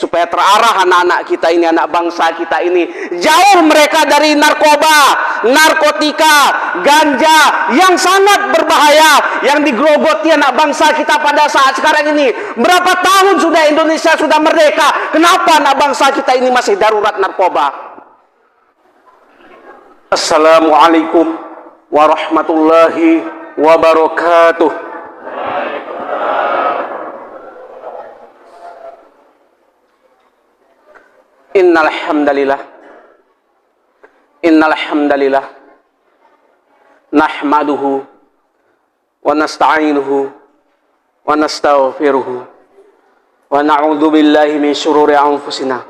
supaya terarah anak-anak kita ini, anak bangsa kita ini, jauh mereka dari narkoba, narkotika, ganja yang sangat berbahaya yang digerogoti anak bangsa kita pada saat sekarang ini. Berapa tahun sudah Indonesia sudah merdeka, kenapa anak bangsa kita ini masih darurat narkoba? Assalamualaikum warahmatullahi wabarakatuh. Innal hamdalillah nahmaduhu wa nasta'inuhu wa nastaghfiruhu wa na'udzu billahi min syururi anfusina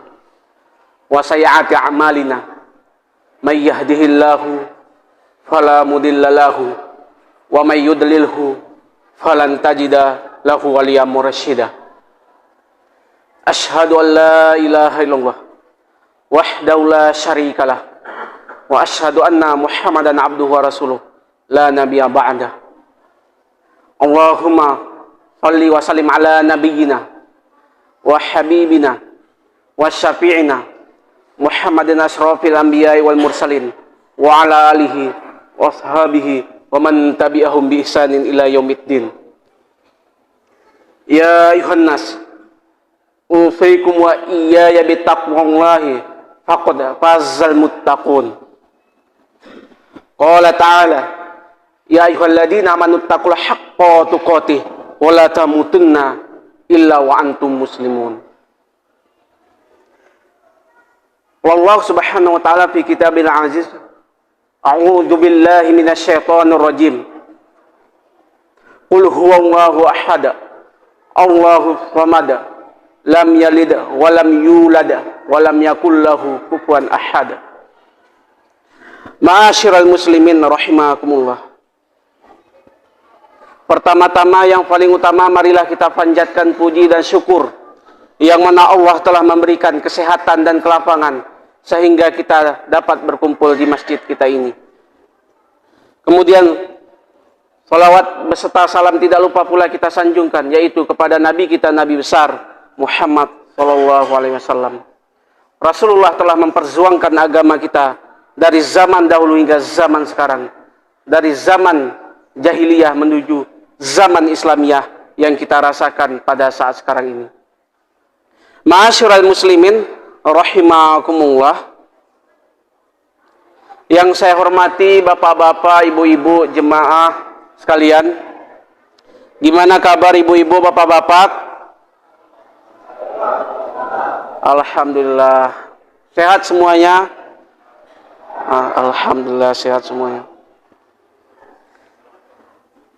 wa sayyiati a'malina may yahdihillahu fala mudilla lahu wa may yudlilhu falan tajida lahu waliyyan mursyida. Asyhadu an la ilaha illallah wahdahu la syarikalah wa asyhadu anna Muhammadan abduhu wa rasuluh la nabiyya ba'da. Allahumma shalli wa sallim ala nabiyyina wa habibina wa syafi'ina Muhammadin asyrafil anbiya'i wal mursalin wa ala alihi wa ashabihi wa man tabi'ahum bi ihsanin ila yaumiddin. Ya ayuhan nas, usikum wa iyaya bitaqwallahi faqad fazal muttaqun. Qala ta'ala, ya ayyuhalladzina amanu taqullaha haqqa tuqatih wa la tamutunna illa wa antum muslimun. Wallahu subhanahu wa ta'ala fi kitabil aziz, a'udzu billahi minasy syaithanir rajim. Qul huwallahu ahad, Allahu samad, lam yalid wa lam yulad wa lam yakul lahu kufuwan ahad. Ma'asyiral muslimin rahimakumullah. Pertama-tama yang paling utama, marilah kita panjatkan puji dan syukur yang mana Allah telah memberikan kesehatan dan kelapangan sehingga kita dapat berkumpul di masjid kita ini. Kemudian salawat beserta salam tidak lupa pula kita sanjungkan, yaitu kepada Nabi kita, Nabi besar Muhammad sallallahu alaihi wasallam. Rasulullah telah memperjuangkan agama kita dari zaman dahulu hingga zaman sekarang, dari zaman jahiliyah menuju zaman Islamiyah yang kita rasakan pada saat sekarang ini. Ma'asyiral muslimin rahimakumullah. Yang saya hormati bapak-bapak, ibu-ibu, jemaah sekalian. Gimana kabar ibu-ibu, bapak-bapak? Alhamdulillah sehat semuanya. Alhamdulillah sehat semuanya.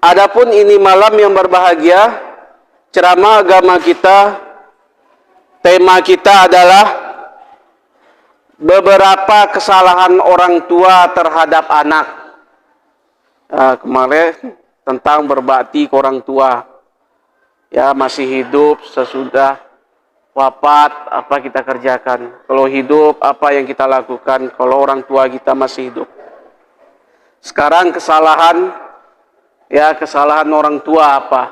Adapun ini malam yang berbahagia, ceramah agama kita, tema kita adalah beberapa kesalahan orang tua terhadap anak. Kemarin tentang berbakti ke orang tua, ya masih hidup, sesudah wafat apa kita kerjakan, kalau hidup apa yang kita lakukan, kalau orang tua kita masih hidup. Sekarang kesalahan, ya kesalahan orang tua apa?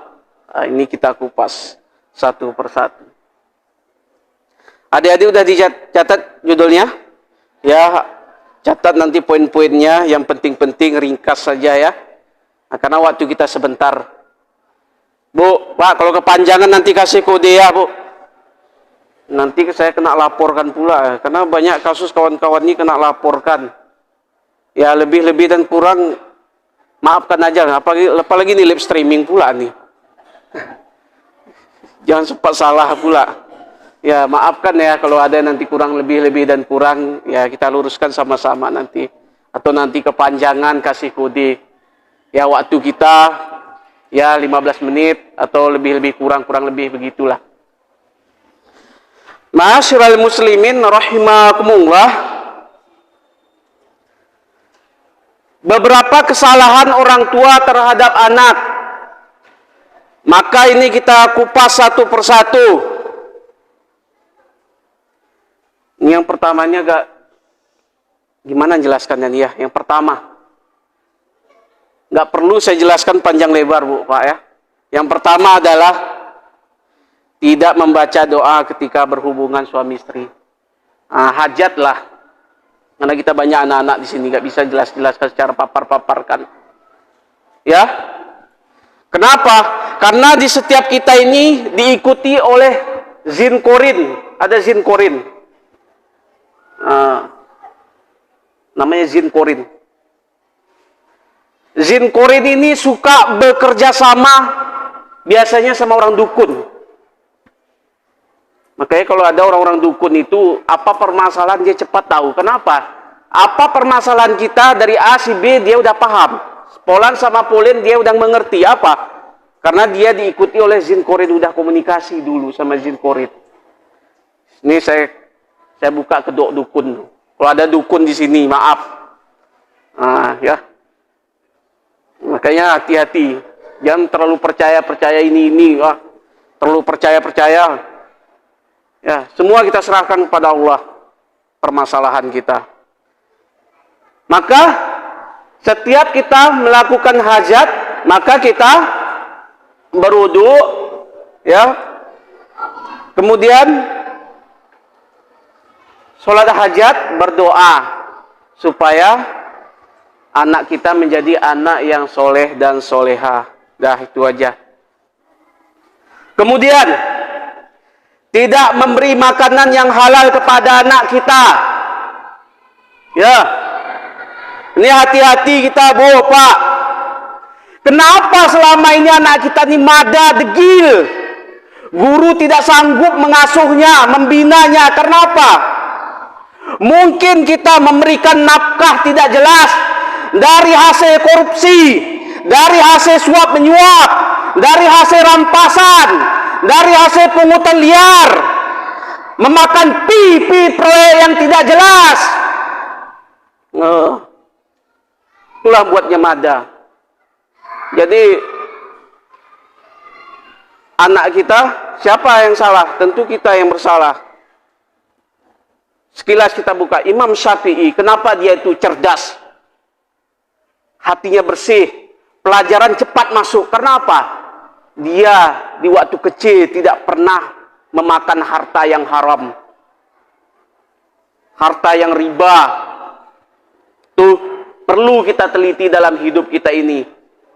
Ini kita kupas satu persatu. Adik-adik udah dicatat judulnya? Ya, catat nanti poin-poinnya, yang penting-penting ringkas saja ya. Karena waktu kita sebentar. Bu, Pak, kalau kepanjangan nanti kasih kode ya, Bu. Nanti saya kena laporkan pula, karena banyak kasus kawan-kawan ini kena laporkan. Ya lebih-lebih dan kurang, maafkan aja, apalagi ini live streaming pula nih. Jangan sempat salah pula. Ya maafkan ya kalau ada nanti kurang lebih dan kurang, ya kita luruskan sama-sama nanti. Atau nanti kepanjangan kasih kode. Ya waktu kita ya 15 menit atau lebih kurang lebih begitulah. Ma'asyiral muslimin rahimakumullah. Beberapa kesalahan orang tua terhadap anak, maka ini kita kupas satu persatu. Ini yang pertamanya gimana jelaskannya nih ya? Yang pertama, nggak perlu saya jelaskan panjang lebar Bu, Pak ya. Yang pertama adalah Tidak membaca doa ketika berhubungan suami istri. Hajat lah. Karena kita banyak anak-anak di sini, nggak bisa jelas-jelaskan secara papar-paparkan. Ya. Kenapa? Karena di setiap kita ini diikuti oleh zin korin. Ada zin korin. Namanya zin korin. Zin korin ini suka bekerja sama biasanya sama orang dukun. Makanya kalau ada orang-orang dukun itu, apa permasalahan dia cepat tahu. Kenapa? Apa permasalahan kita dari A si B dia udah paham. Polan sama Polen dia udah mengerti. Apa? Karena dia diikuti oleh zin korin, udah komunikasi dulu sama zin korin. Ini saya buka kedok dukun. Kalau ada dukun di sini, maaf. Ya. Makanya hati-hati. Jangan terlalu percaya ini. Terlalu percaya. Ya, semua kita serahkan kepada Allah permasalahan kita. Maka setiap kita melakukan hajat, maka kita berwudu, ya. Kemudian sholat hajat, berdoa supaya anak kita menjadi anak yang soleh dan soleha. Dah itu aja. Kemudian tidak memberi makanan yang halal kepada anak kita. Ya. Ini hati-hati kita, Bu, Pak. Kenapa selama ini anak kita ini mada, degil? Guru tidak sanggup mengasuhnya, membinanya. Kenapa? Mungkin kita memberikan nafkah tidak jelas dari hasil korupsi, dari hasil suap menyuap, dari hasil rampasan, dari hasil pungutan liar, memakan pipi proyek yang tidak jelas. Itulah buatnya mada. Jadi anak kita, siapa yang salah? Tentu kita yang bersalah. Sekilas kita buka Imam Syafi'i, kenapa dia itu cerdas? Hatinya bersih, pelajaran cepat masuk. Kenapa? Dia di waktu kecil tidak pernah memakan harta yang haram, harta yang riba. Itu perlu kita teliti dalam hidup kita ini,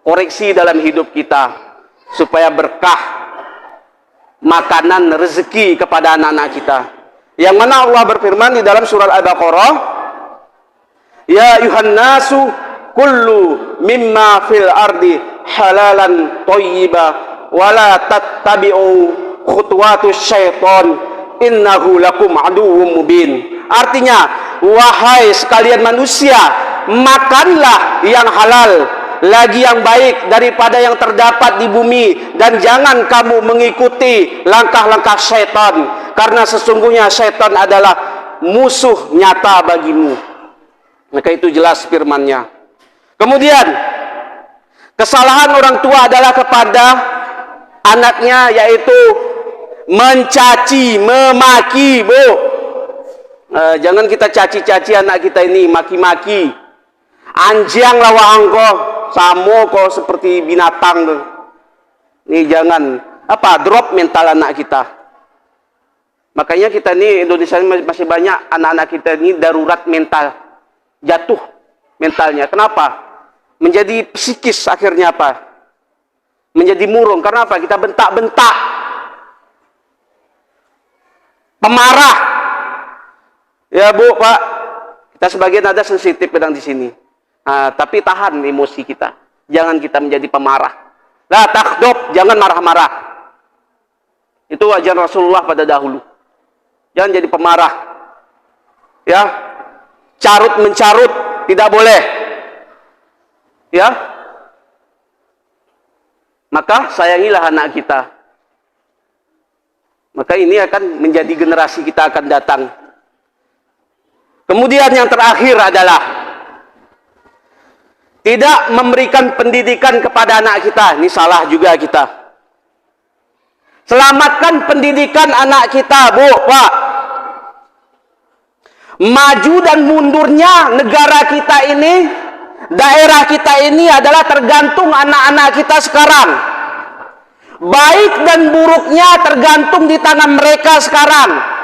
koreksi dalam hidup kita, supaya berkah makanan rezeki kepada anak-anak kita. Yang mana Allah berfirman di dalam surah Al-Baqarah, ya ayuhan nasu kullu mimma fil ardi halalan thayyiba wala tattabi'u khutuwatus syaiton innahu lakum aduwwum mubin. Artinya, wahai sekalian manusia, makanlah yang halal lagi yang baik daripada yang terdapat di bumi, dan jangan kamu mengikuti langkah-langkah syaitan, karena sesungguhnya syaitan adalah musuh nyata bagimu. Maka itu jelas firman-Nya. Kemudian kesalahan orang tua adalah kepada anaknya, yaitu mencaci, memaki, Bu. Jangan kita caci-caci anak kita ini, maki-maki. Anjing lawa angko, samo kok seperti binatang tuh. Ini jangan drop mental anak kita. Makanya kita ini Indonesia ini masih banyak anak-anak kita ini darurat mental, jatuh mentalnya. Kenapa? Menjadi psikis, akhirnya apa? Menjadi murung. Karena apa? Kita bentak-bentak, pemarah. Ya Bu, Pak, kita sebagian ada sensitif kadang di sini. Tapi tahan emosi kita. Jangan kita menjadi pemarah. La takdob, jangan marah-marah. Itu ajaran Rasulullah pada dahulu. Jangan jadi pemarah. Ya, carut mencarut tidak boleh. Ya, maka sayangilah anak kita. Maka ini akan menjadi generasi kita akan datang. Kemudian yang terakhir adalah tidak memberikan pendidikan kepada anak kita. Ini salah juga kita. Selamatkan pendidikan anak kita, Bu, Pak. Maju dan mundurnya negara kita ini, daerah kita ini adalah tergantung anak-anak kita sekarang. Baik dan buruknya tergantung di tangan mereka sekarang.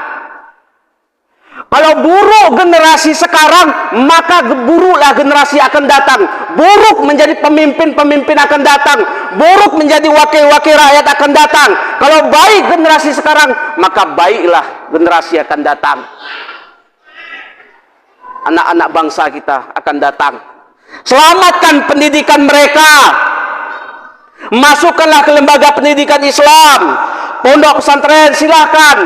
Kalau buruk generasi sekarang, maka buruklah generasi akan datang. Buruk menjadi pemimpin-pemimpin akan datang. Buruk menjadi wakil-wakil rakyat akan datang. Kalau baik generasi sekarang, maka baiklah generasi akan datang. Anak-anak bangsa kita akan datang. Selamatkan pendidikan mereka. Masukkanlah ke lembaga pendidikan Islam. Pondok pesantren silahkan.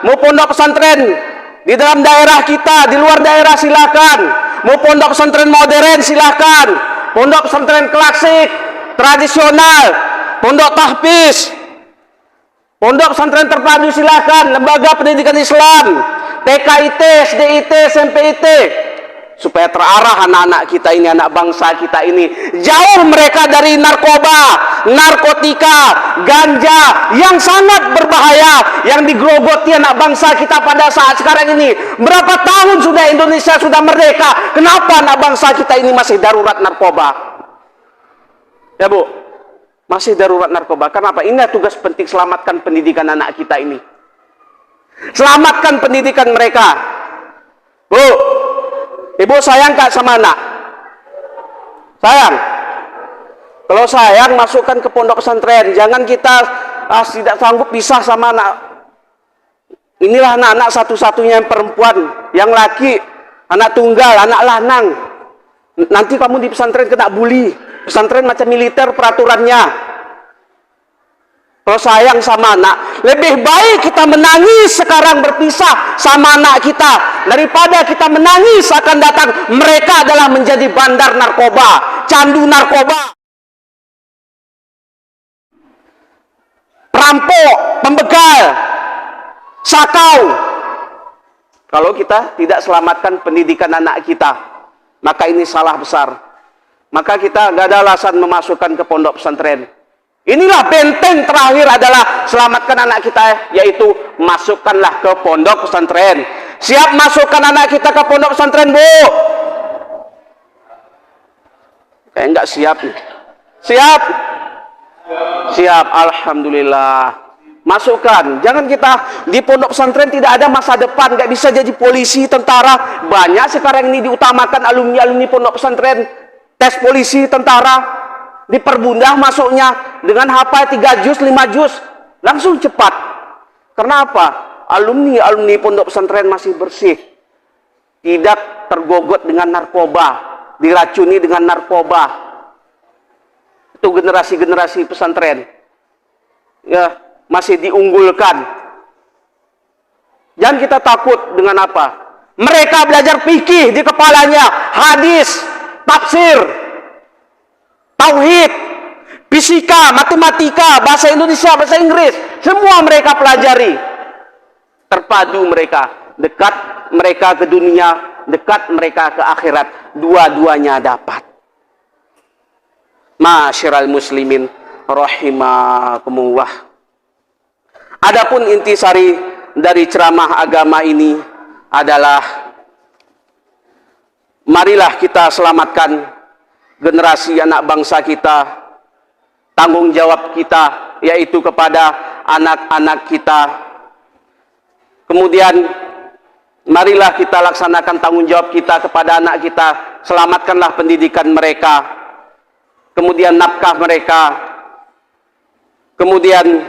Mau pondok pesantren di dalam daerah kita, di luar daerah silahkan. Mau pondok pesantren modern silahkan. Pondok pesantren klasik, tradisional, pondok tahfiz, pondok pesantren terpadu silahkan. Lembaga pendidikan Islam, TKIT, SDIT, SMPIT, supaya terarah anak-anak kita ini, anak bangsa kita ini, jauh mereka dari narkoba, narkotika, ganja yang sangat berbahaya yang digerogoti anak bangsa kita pada saat sekarang ini. Berapa tahun sudah Indonesia sudah merdeka, kenapa anak bangsa kita ini masih darurat narkoba? Ya Bu, masih darurat narkoba. Kenapa? Ini tugas penting, selamatkan pendidikan anak kita ini, selamatkan pendidikan mereka. Bu, Ibu sayang kak sama anak? Sayang? Kalau sayang, masukkan ke pondok pesantren. Jangan kita tidak sanggup pisah sama anak. Inilah anak-anak satu-satunya yang perempuan, yang laki, anak tunggal, anak lanang. Nanti kamu di pesantren kena bully. Pesantren macam militer peraturannya. Kalau sayang sama anak, lebih baik kita menangis sekarang berpisah sama anak kita, daripada kita menangis akan datang mereka adalah menjadi bandar narkoba, candu narkoba, perampok, pembegal, sakau. Kalau kita tidak selamatkan pendidikan anak kita, maka ini salah besar. Maka kita gak ada alasan memasukkan ke pondok pesantren. Inilah benteng terakhir adalah selamatkan anak kita, yaitu masukkanlah ke pondok pesantren. Siap masukkan anak kita ke pondok pesantren, Bu? Kayak enggak siap nih. Siap? Siap, alhamdulillah. Masukkan. Jangan kita di pondok pesantren tidak ada masa depan, nggak bisa jadi polisi, tentara. Banyak sekarang ini diutamakan alumni-alumni pondok pesantren, tes polisi, tentara. Dipermudah masuknya dengan hafal 3 juz, 5 juz, langsung cepat. Karena apa? Alumni pondok pesantren masih bersih, tidak tergogot dengan narkoba, diracuni dengan narkoba. Itu generasi-generasi pesantren ya masih diunggulkan. Jangan kita takut dengan apa? Mereka belajar fikih di kepalanya, hadis, tafsir, tauhid, fisika, matematika, bahasa Indonesia, bahasa Inggris, semua mereka pelajari. Terpadu mereka, dekat mereka ke dunia, dekat mereka ke akhirat, dua-duanya dapat. Masyiral muslimin rahimakumullah. Adapun intisari dari ceramah agama ini adalah, marilah kita selamatkan generasi anak bangsa kita. Tanggung jawab kita yaitu kepada anak-anak kita. Kemudian marilah kita laksanakan tanggung jawab kita kepada anak kita. Selamatkanlah pendidikan mereka, kemudian nafkah mereka, kemudian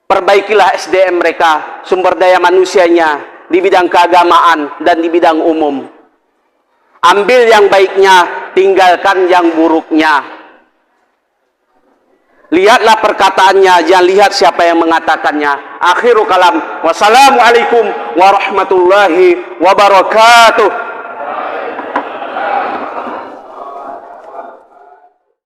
perbaikilah SDM mereka, sumber daya manusianya di bidang keagamaan dan di bidang umum. Ambil yang baiknya, tinggalkan yang buruknya. Lihatlah perkataannya, jangan lihat siapa yang mengatakannya. Akhirul kalam. Wassalamualaikum warahmatullahi wabarakatuh.